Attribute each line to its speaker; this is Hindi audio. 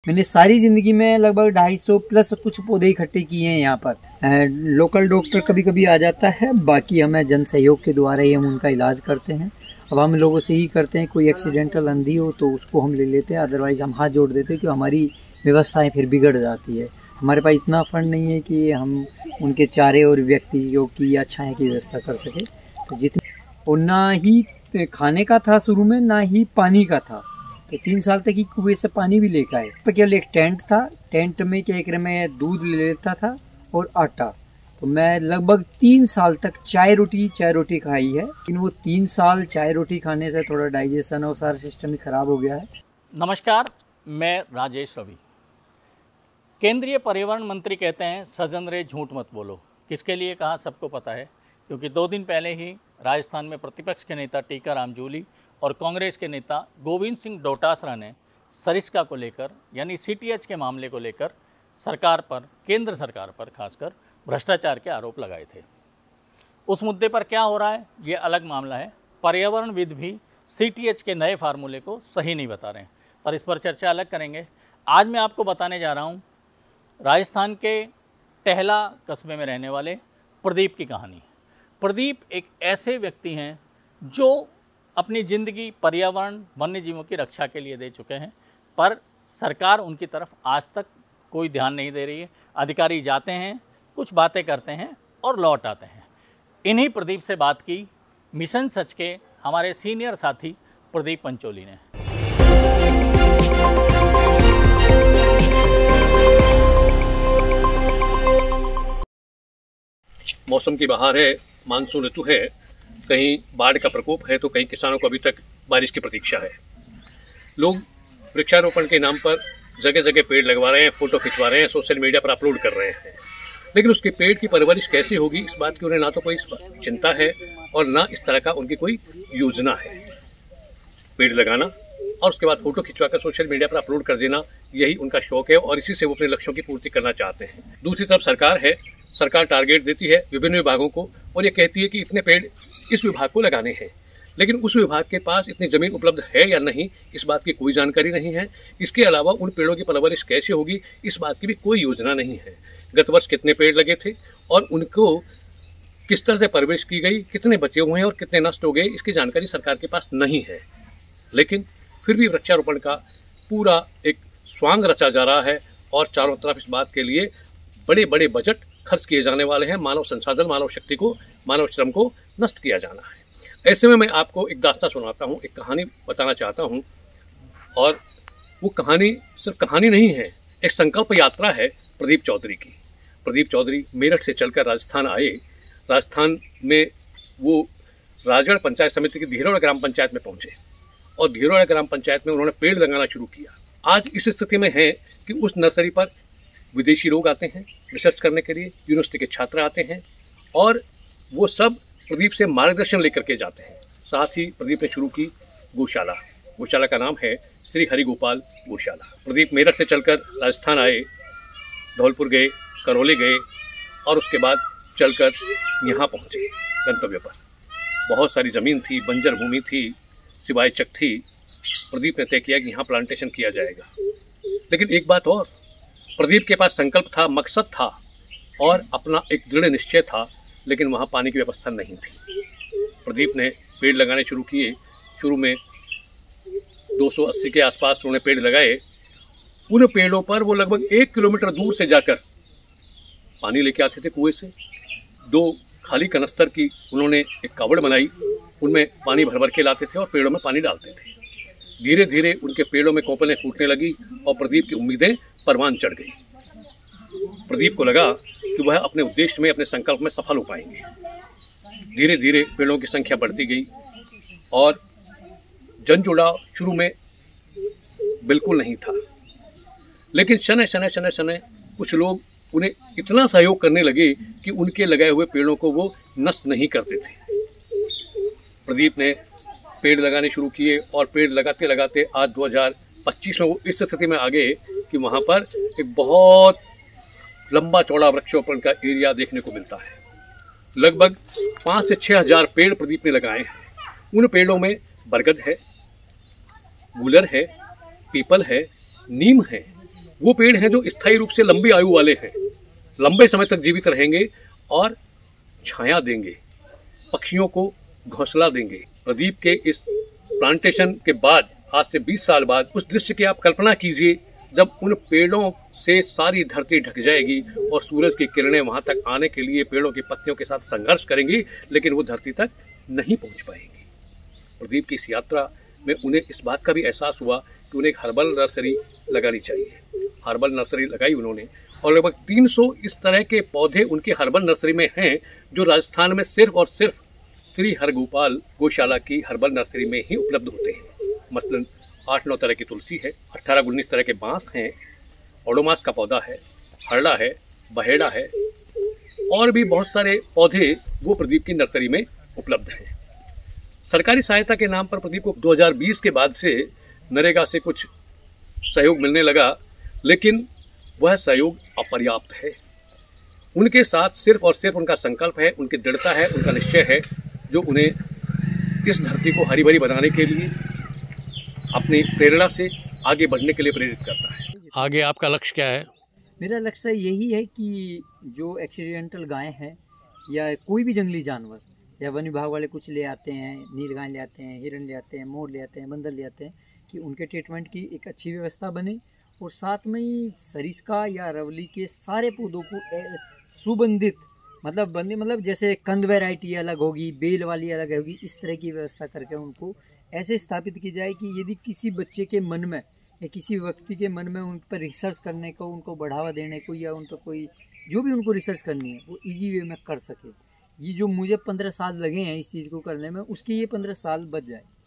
Speaker 1: मैंने सारी ज़िंदगी में लगभग 250 प्लस कुछ पौधे इकट्ठे किए हैं यहाँ पर। लोकल डॉक्टर कभी कभी आ जाता है, बाकी हमें जन सहयोग के द्वारा ही हम उनका इलाज करते हैं। अब हम लोगों से ही करते हैं, कोई एक्सीडेंटल अंधी हो तो उसको हम ले लेते हैं, अदरवाइज़ हम हाथ जोड़ देते हैं कि हमारी व्यवस्थाएँ फिर बिगड़ जाती है। हमारे पास इतना फंड नहीं है कि हम उनके चारे और व्यक्तियों की या छाया की व्यवस्था कर सकें। तो जितने और ना ही खाने का था शुरू में, ना ही पानी का था। तो 3 साल तक ही कुएं से पानी भी लेकर आए। तो केवल एक टेंट था, टेंट में क्या एक मैं दूध ले लेता था और आटा। तो मैं लगभग 3 साल तक चाय रोटी खाई है, लेकिन वो 3 साल चाय रोटी खाने से थोड़ा डाइजेशन और सारा सिस्टम ही खराब हो गया है।
Speaker 2: नमस्कार, मैं राजेश रवि। केंद्रीय पर्यावरण मंत्री कहते हैं सजन रे झूठ मत बोलो। किसके लिए कहा सबको पता है, क्योंकि 2 दिन पहले ही राजस्थान में प्रतिपक्ष के नेता टीकाराम जूली और कांग्रेस के नेता गोविंद सिंह डोटासरा ने सरिस्का को लेकर यानी सीटीएच के मामले को लेकर सरकार पर, केंद्र सरकार पर खासकर भ्रष्टाचार के आरोप लगाए थे। उस मुद्दे पर क्या हो रहा है ये अलग मामला है। पर्यावरणविद भी सीटीएच के नए फार्मूले को सही नहीं बता रहे हैं, पर इस पर चर्चा अलग करेंगे। आज मैं आपको बताने जा रहा हूँ राजस्थान के टहला कस्बे में रहने वाले प्रदीप की कहानी। प्रदीप एक ऐसे व्यक्ति हैं जो अपनी ज़िंदगी पर्यावरण, वन्य जीवों की रक्षा के लिए दे चुके हैं, पर सरकार उनकी तरफ आज तक कोई ध्यान नहीं दे रही है। अधिकारी जाते हैं, कुछ बातें करते हैं और लौट आते हैं। इन्हीं प्रदीप से बात की मिशन सच के हमारे सीनियर साथी प्रदीप पंचोली ने।
Speaker 3: मौसम की बहार है, मानसून ऋतु है, कहीं बाढ़ का प्रकोप है तो कहीं किसानों को अभी तक बारिश की प्रतीक्षा है। लोग वृक्षारोपण के नाम पर जगह जगह पेड़ लगवा रहे हैं, फोटो खिंचवा रहे हैं, सोशल मीडिया पर अपलोड कर रहे हैं, लेकिन उसके पेड़ की परवरिश कैसे होगी इस बात की उन्हें ना तो कोई चिंता है और ना इस तरह का उनकी कोई योजना है। पेड़ लगाना और उसके बाद फोटो खिंचवाकर सोशल मीडिया पर अपलोड कर देना, यही उनका शौक है और इसी से वो अपने लक्ष्यों की पूर्ति करना चाहते हैं। दूसरी तरफ सरकार है, सरकार टारगेट देती है विभिन्न विभागों को और ये कहती है कि इतने पेड़ इस विभाग को लगाने हैं, लेकिन उस विभाग के पास इतनी जमीन उपलब्ध है या नहीं इस बात की कोई जानकारी नहीं है। इसके अलावा उन पेड़ों की परवरिश कैसे होगी इस बात की भी कोई योजना नहीं है। गत वर्ष कितने पेड़ लगे थे और उनको किस तरह से परवरिश की गई, कितने बचे हुए हैं और कितने नष्ट हो गए, इसकी जानकारी सरकार के पास नहीं है। लेकिन फिर भी वृक्षारोपण का पूरा एक स्वांग रचा जा रहा है और चारों तरफ इस बात के लिए बड़े बड़े बजट खर्च किए जाने वाले हैं। मानव संसाधन, मानव शक्ति को, मानव श्रम को नष्ट किया जाना है। ऐसे में मैं आपको एक दास्ता सुनाता हूँ, एक कहानी बताना चाहता हूँ, और वो कहानी सिर्फ कहानी नहीं है, एक संकल्प यात्रा है प्रदीप चौधरी की। प्रदीप चौधरी मेरठ से चलकर राजस्थान आए। राजस्थान में वो राजगढ़ पंचायत समिति की धीरोड़ा ग्राम पंचायत में पहुंचे और धीरोड़ा ग्राम पंचायत में उन्होंने पेड़ लगाना शुरू किया। आज इस स्थिति में है कि उस नर्सरी पर विदेशी लोग आते हैं रिसर्च करने के लिए, यूनिवर्सिटी के छात्र आते हैं और वो सब प्रदीप से मार्गदर्शन लेकर के जाते हैं। साथ ही प्रदीप ने शुरू की गौशाला। गौशाला का नाम है श्री हरि गोपाल गौशाला। प्रदीप मेरठ से चलकर राजस्थान आए, धौलपुर गए, करौली गए और उसके बाद चलकर यहाँ पहुँचे गंतव्य पर। बहुत सारी ज़मीन थी, बंजर भूमि थी, सिवाय चक थी। प्रदीप ने तय किया कि यहाँ प्लांटेशन किया जाएगा। लेकिन एक बात और, प्रदीप के पास संकल्प था, मकसद था और अपना एक दृढ़ निश्चय था, लेकिन वहाँ पानी की व्यवस्था नहीं थी। प्रदीप ने पेड़ लगाने शुरू किए। शुरू में 280 के आसपास उन्होंने पेड़ लगाए। उन पेड़ों पर वो लगभग 1 किलोमीटर दूर से जाकर पानी लेके आते थे कुएं से। 2 खाली कनस्तर की उन्होंने एक कावड़ बनाई, उनमें पानी भर भर के लाते थे और पेड़ों में पानी डालते थे। धीरे धीरे उनके पेड़ों में कोपलें फूटने लगी और प्रदीप की उम्मीदें परवान चढ़ गई। प्रदीप को लगा कि वह अपने उद्देश्य में, अपने संकल्प में सफल हो पाएंगे। धीरे धीरे पेड़ों की संख्या बढ़ती गई और जन जुड़ाव शुरू में बिल्कुल नहीं था, लेकिन शनै शनै शनै शनै कुछ लोग उन्हें इतना सहयोग करने लगे कि उनके लगाए हुए पेड़ों को वो नष्ट नहीं करते थे। प्रदीप ने पेड़ लगाने शुरू किए और पेड़ लगाते लगाते आज 2025 में वो इस स्थिति में आ गए कि वहाँ पर एक बहुत लंबा चौड़ा वृक्षारोपण का एरिया देखने को मिलता है। लगभग 5 से 6 हज़ार पेड़ प्रदीप ने लगाए हैं। उन पेड़ों में बरगद है, गूलर है, पीपल है, नीम है, वो पेड़ हैं जो स्थायी रूप से लंबी आयु वाले हैं, लंबे समय तक जीवित रहेंगे और छाया देंगे, पक्षियों को घोंसला देंगे। प्रदीप के इस प्लांटेशन के बाद आज से 20 साल बाद उस दृश्य की आप कल्पना कीजिए जब उन पेड़ों से सारी धरती ढक जाएगी और सूरज की किरणें वहां तक आने के लिए पेड़ों की पत्तियों के साथ संघर्ष करेंगी, लेकिन वो धरती तक नहीं पहुंच पाएंगी। प्रदीप की इस यात्रा में उन्हें इस बात का भी एहसास हुआ कि उन्हें एक हर्बल नर्सरी लगानी चाहिए। हर्बल नर्सरी लगाई उन्होंने और लगभग 300 इस तरह के पौधे उनके हर्बल नर्सरी में हैं जो राजस्थान में सिर्फ और सिर्फ श्री हरगोपाल गौशाला की हर्बल नर्सरी में ही उपलब्ध होते हैं। मसलन 8-9 तरह की तुलसी है, 18-19 तरह के बांस हैं, ओडोमास का पौधा है, हरड़ा है, बहेड़ा है और भी बहुत सारे पौधे वो प्रदीप की नर्सरी में उपलब्ध हैं। सरकारी सहायता के नाम पर प्रदीप को 2020 के बाद से नरेगा से कुछ सहयोग मिलने लगा, लेकिन वह सहयोग अपर्याप्त है। उनके साथ सिर्फ और सिर्फ उनका संकल्प है, उनकी दृढ़ता है, उनका निश्चय है जो उन्हें इस धरती को हरी भरी बनाने के लिए अपनी प्रेरणा से आगे बढ़ने के लिए प्रेरित करता है। आगे आपका लक्ष्य क्या है?
Speaker 1: मेरा लक्ष्य यही है कि जो एक्सीडेंटल गायें हैं या कोई भी जंगली जानवर या वन विभाग वाले कुछ ले आते हैं, नील गाय ले आते हैं, हिरण ले आते हैं, मोर ले आते हैं, बंदर ले आते हैं, कि उनके ट्रीटमेंट की एक अच्छी व्यवस्था बने और साथ में ही सरिस्का या रवली के सारे पौधों को सुबंधित मतलब जैसे कंद वैरायटी अलग होगी, बेल वाली अलग होगी, इस तरह की व्यवस्था करके उनको ऐसे स्थापित की जाए कि यदि किसी बच्चे के मन में या किसी व्यक्ति के मन में उन पर रिसर्च करने को, उनको बढ़ावा देने को या उनको कोई जो भी उनको रिसर्च करनी है वो इजी वे में कर सके। ये जो मुझे 15 साल लगे हैं इस चीज़ को करने में, उसके ये 15 साल बच जाए।